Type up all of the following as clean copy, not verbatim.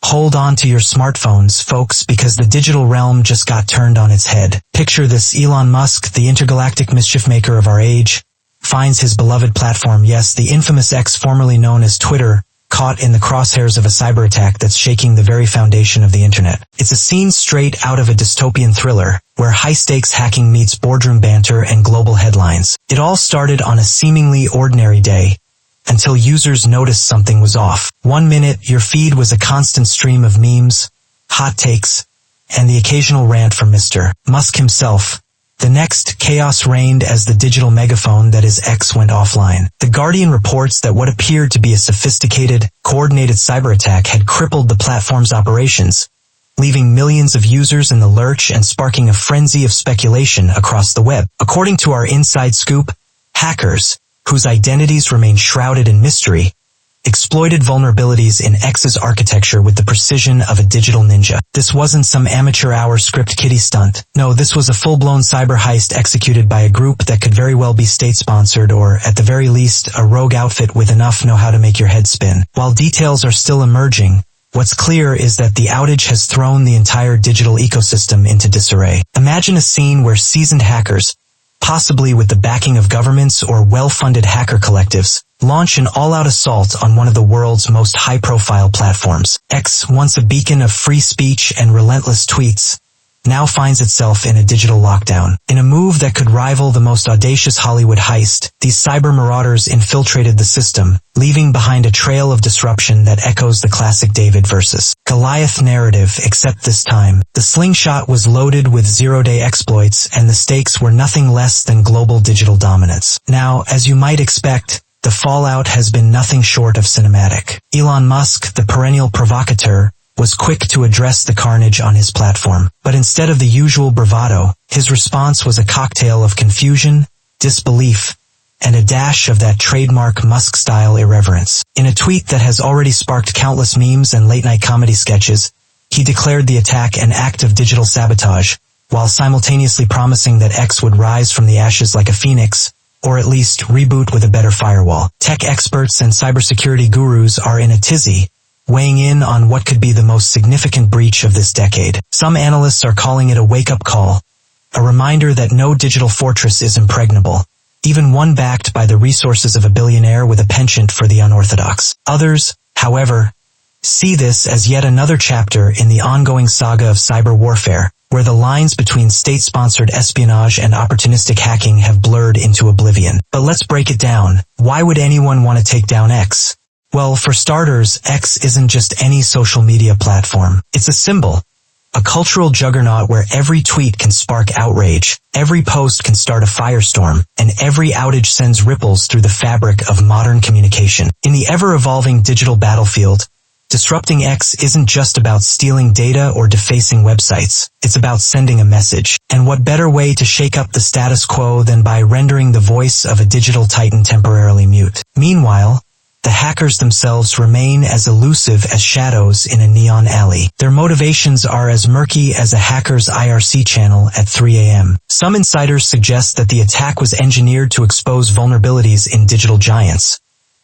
Hold on to your smartphones, folks, because the digital realm just got turned on its head. Picture this: Elon Musk, the intergalactic mischief maker of our age, finds his beloved platform, yes, the infamous X, formerly known as Twitter, caught in the crosshairs of a cyber attack that's shaking the very foundation of the internet. It's a scene straight out of a dystopian thriller, where high-stakes hacking meets boardroom banter and global headlines. It all started on a seemingly ordinary day, until users noticed something was off. 1 minute, your feed was a constant stream of memes, hot takes, and the occasional rant from Mr. Musk himself. The next, chaos reigned as the digital megaphone that is X went offline. The Guardian reports that what appeared to be a sophisticated, coordinated cyber attack had crippled the platform's operations, leaving millions of users in the lurch and sparking a frenzy of speculation across the web. According to our inside scoop, hackers, whose identities remain shrouded in mystery, exploited vulnerabilities in X's architecture with the precision of a digital ninja. This wasn't some amateur hour script kiddie stunt. No, this was a full-blown cyber heist executed by a group that could very well be state-sponsored, or, at the very least, a rogue outfit with enough know-how to make your head spin. While details are still emerging, what's clear is that the outage has thrown the entire digital ecosystem into disarray. Imagine a scene where seasoned hackers, possibly with the backing of governments or well-funded hacker collectives, launch an all-out assault on one of the world's most high-profile platforms. X, once a beacon of free speech and relentless tweets, now finds itself in a digital lockdown. In a move that could rival the most audacious Hollywood heist, these cyber marauders infiltrated the system, leaving behind a trail of disruption that echoes the classic David versus Goliath narrative, except this time, the slingshot was loaded with zero-day exploits, and the stakes were nothing less than global digital dominance. Now, as you might expect, the fallout has been nothing short of cinematic. Elon Musk, the perennial provocateur, was quick to address the carnage on his platform. But instead of the usual bravado, his response was a cocktail of confusion, disbelief, and a dash of that trademark Musk-style irreverence. In a tweet that has already sparked countless memes and late-night comedy sketches, he declared the attack an act of digital sabotage, while simultaneously promising that X would rise from the ashes like a phoenix, or at least reboot with a better firewall. Tech experts and cybersecurity gurus are in a tizzy, weighing in on what could be the most significant breach of this decade. Some analysts are calling it a wake-up call, a reminder that no digital fortress is impregnable, even one backed by the resources of a billionaire with a penchant for the unorthodox. Others, however, see this as yet another chapter in the ongoing saga of cyber warfare, where the lines between state-sponsored espionage and opportunistic hacking have blurred into oblivion. But let's break it down. Why would anyone want to take down X? Well, for starters, X isn't just any social media platform. It's a symbol, a cultural juggernaut where every tweet can spark outrage, every post can start a firestorm, and every outage sends ripples through the fabric of modern communication. In the ever-evolving digital battlefield, disrupting X isn't just about stealing data or defacing websites. It's about sending a message. And what better way to shake up the status quo than by rendering the voice of a digital titan temporarily mute? Meanwhile, the hackers themselves remain as elusive as shadows in a neon alley. Their motivations are as murky as a hacker's IRC channel at 3 a.m. Some insiders suggest that the attack was engineered to expose vulnerabilities in digital giants,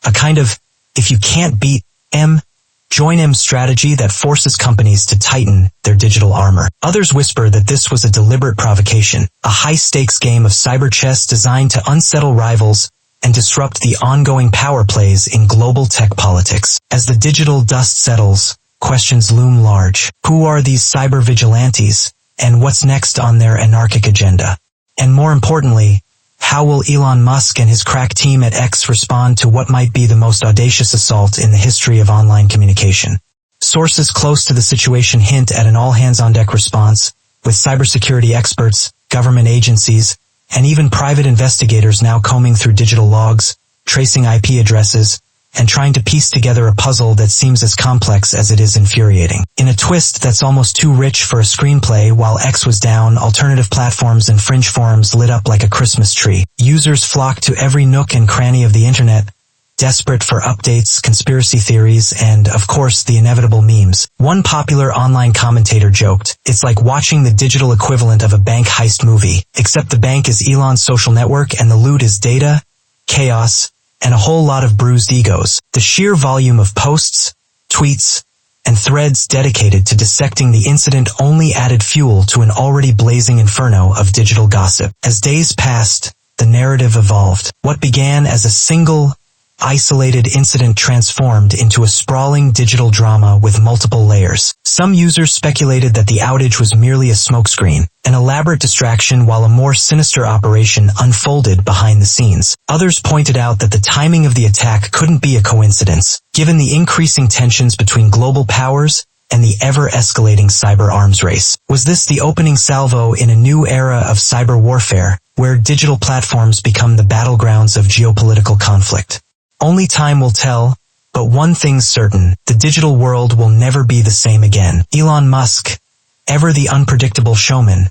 a kind of, if you can't beat M, join M strategy that forces companies to tighten their digital armor. Others whisper that this was a deliberate provocation, a high-stakes game of cyber chess designed to unsettle rivals and disrupt the ongoing power plays in global tech politics. As the digital dust settles, questions loom large. Who are these cyber vigilantes, and what's next on their anarchic agenda? And more importantly, how will Elon Musk and his crack team at X respond to what might be the most audacious assault in the history of online communication? Sources close to the situation hint at an all-hands-on-deck response, with cybersecurity experts, government agencies, and even private investigators now combing through digital logs, tracing IP addresses, and trying to piece together a puzzle that seems as complex as it is infuriating. In a twist that's almost too rich for a screenplay, while X was down, alternative platforms and fringe forums lit up like a Christmas tree. Users flocked to every nook and cranny of the internet, desperate for updates, conspiracy theories, and, of course, the inevitable memes. One popular online commentator joked, "It's like watching the digital equivalent of a bank heist movie, except the bank is Elon's social network and the loot is data, chaos, and a whole lot of bruised egos." The sheer volume of posts, tweets, and threads dedicated to dissecting the incident only added fuel to an already blazing inferno of digital gossip. As days passed, the narrative evolved. What began as a single, isolated incident transformed into a sprawling digital drama with multiple layers. Some users speculated that the outage was merely a smokescreen, an elaborate distraction, while a more sinister operation unfolded behind the scenes. Others pointed out that the timing of the attack couldn't be a coincidence, given the increasing tensions between global powers and the ever-escalating cyber arms race. Was this the opening salvo in a new era of cyber warfare, where digital platforms become the battlegrounds of geopolitical conflict? Only time will tell, but one thing's certain: the digital world will never be the same again. Elon Musk, ever the unpredictable showman,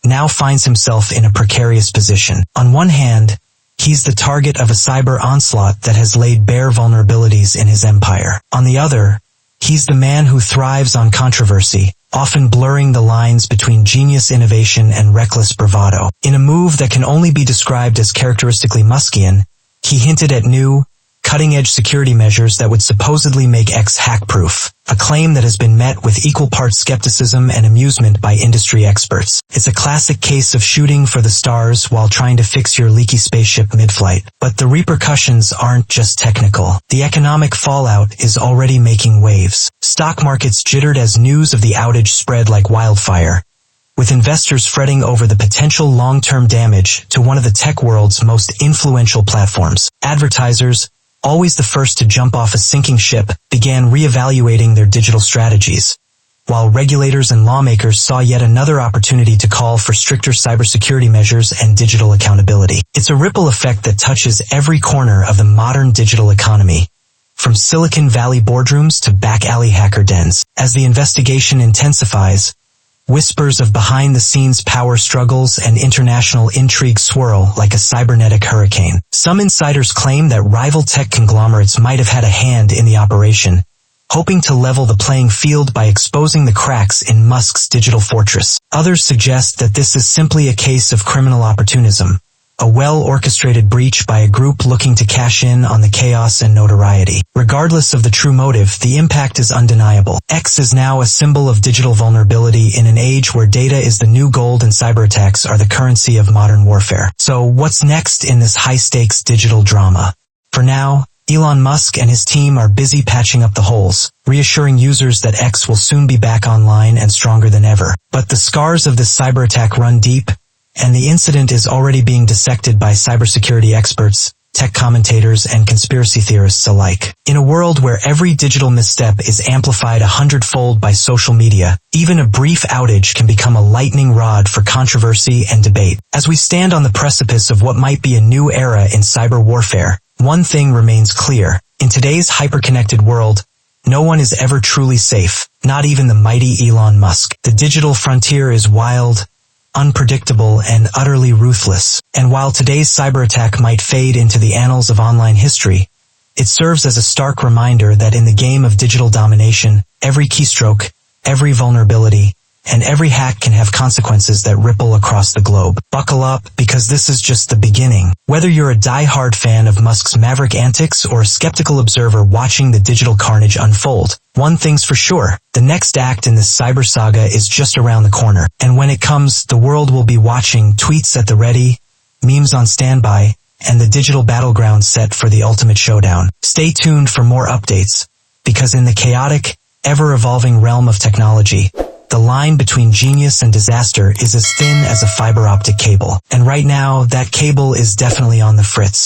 now finds himself in a precarious position. On one hand, he's the target of a cyber onslaught that has laid bare vulnerabilities in his empire. On the other, he's the man who thrives on controversy, often blurring the lines between genius innovation and reckless bravado. In a move that can only be described as characteristically Muskian, he hinted at new, cutting-edge security measures that would supposedly make X hack-proof, a claim that has been met with equal parts skepticism and amusement by industry experts. It's a classic case of shooting for the stars while trying to fix your leaky spaceship mid-flight. But the repercussions aren't just technical. The economic fallout is already making waves. Stock markets jittered as news of the outage spread like wildfire, with investors fretting over the potential long-term damage to one of the tech world's most influential platforms. Advertisers, always the first to jump off a sinking ship, began reevaluating their digital strategies, while regulators and lawmakers saw yet another opportunity to call for stricter cybersecurity measures and digital accountability. It's a ripple effect that touches every corner of the modern digital economy, from Silicon Valley boardrooms to back-alley hacker dens. As the investigation intensifies, whispers of behind-the-scenes power struggles and international intrigue swirl like a cybernetic hurricane. Some insiders claim that rival tech conglomerates might have had a hand in the operation, hoping to level the playing field by exposing the cracks in Musk's digital fortress. Others suggest that this is simply a case of criminal opportunism, a well-orchestrated breach by a group looking to cash in on the chaos and notoriety. Regardless of the true motive, the impact is undeniable. X is now a symbol of digital vulnerability in an age where data is the new gold and cyberattacks are the currency of modern warfare. So what's next in this high-stakes digital drama? For now, Elon Musk and his team are busy patching up the holes, reassuring users that X will soon be back online and stronger than ever. But the scars of this cyberattack run deep, and the incident is already being dissected by cybersecurity experts, tech commentators, and conspiracy theorists alike. In a world where every digital misstep is amplified 100-fold by social media, even a brief outage can become a lightning rod for controversy and debate. As we stand on the precipice of what might be a new era in cyber warfare, one thing remains clear. In today's hyper-connected world, no one is ever truly safe, not even the mighty Elon Musk. The digital frontier is wild, unpredictable, and utterly ruthless. And while today's cyberattack might fade into the annals of online history, it serves as a stark reminder that in the game of digital domination, every keystroke, every vulnerability, and every hack can have consequences that ripple across the globe. Buckle up, because this is just the beginning. Whether you're a die-hard fan of Musk's maverick antics or a skeptical observer watching the digital carnage unfold, one thing's for sure: the next act in this cyber saga is just around the corner. And when it comes, the world will be watching, tweets at the ready, memes on standby, and the digital battleground set for the ultimate showdown. Stay tuned for more updates, because in the chaotic, ever-evolving realm of technology, the line between genius and disaster is as thin as a fiber optic cable. And right now, that cable is definitely on the fritz.